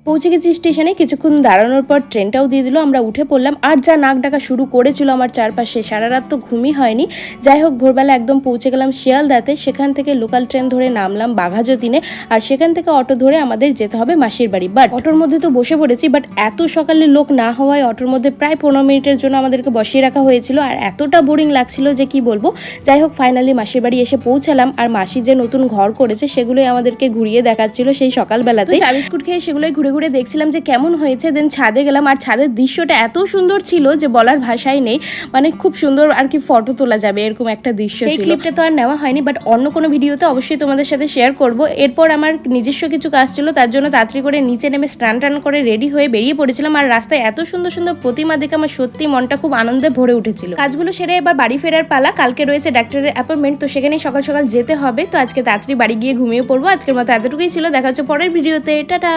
পৌঁছে গেছি স্টেশনে। কিছুক্ষণ দাঁড়ানোর পর ট্রেনটাও দিয়ে দিল, আমরা উঠে পড়লাম। আর যা নাক ডাকা শুরু করেছিল আমার চারপাশে, সারা রাত তো ঘুমই হয়নি। যাই হোক, ভোরবেলা একদম পৌঁছে গেলাম শিয়ালদাতে। সেখান থেকে লোকাল ট্রেন ধরে নামলাম বাঘাযতীনে, আর সেখান থেকে অটো ধরে আমাদের যেতে হবে মাসির বাড়ি। বাট অটোর মধ্যে তো বসে পড়েছি, বাট এত সকালে লোক না হওয়ায় অটোর মধ্যে প্রায় 15 মিনিটের জন্য আমাদেরকে বসিয়ে রাখা হয়েছিল, আর এতটা বোরিং লাগছিল যে কি বলবো। যাই হোক, ফাইনালি মাসির বাড়ি এসে পৌঁছালাম। আর মাসি যে নতুন ঘর করেছে সেগুলোই আমাদেরকে ঘুরিয়ে দেখাচ্ছিল সেই সকালবেলাতে। চা বিস্কুট খেয়ে সেগুলোই ঘুরে ঘুরে দেখছিলাম যে কেমন হয়েছে। দেন ছাদে গেলাম, আর ছাদের দৃশ্যটা এত সুন্দর ছিল যে বলার ভাষাই নেই। মানে খুব সুন্দর আর কি, ফটো তোলা যাবে এরকম একটা দৃশ্য ছিল। সেই ক্লিপটা তো আর নেওয়া হয়নি, বাট অন্য কোনো ভিডিওতে অবশ্যই তোমাদের সাথে শেয়ার করব। এরপর আমার নিজস্ব কিছু কাজ ছিল, তার জন্য তাড়াতাড়ি করে নিচে নেমে স্নান টান করে রেডি হয়ে বেরিয়ে পড়েছিলাম। আর রাস্তায় এত সুন্দর সুন্দর প্রতিমা দেখে আমার সত্যি মনটা খুব আনন্দে ভরে উঠেছিল। কাজগুলো সেরে এবার বাড়ি ফেরার পালা। কালকে রয়েছে ডাক্তারের অ্যাপয়েন্টমেন্ট, তো সেখানেই সকাল সকাল যেতে হবে। তো আজকে তাড়াতাড়ি বাড়ি গিয়ে ঘুমিয়ে পড়বো। আজকের মতো এতটুকুই ছিল, দেখা হচ্ছে পরের ভিডিওতে। টাটা।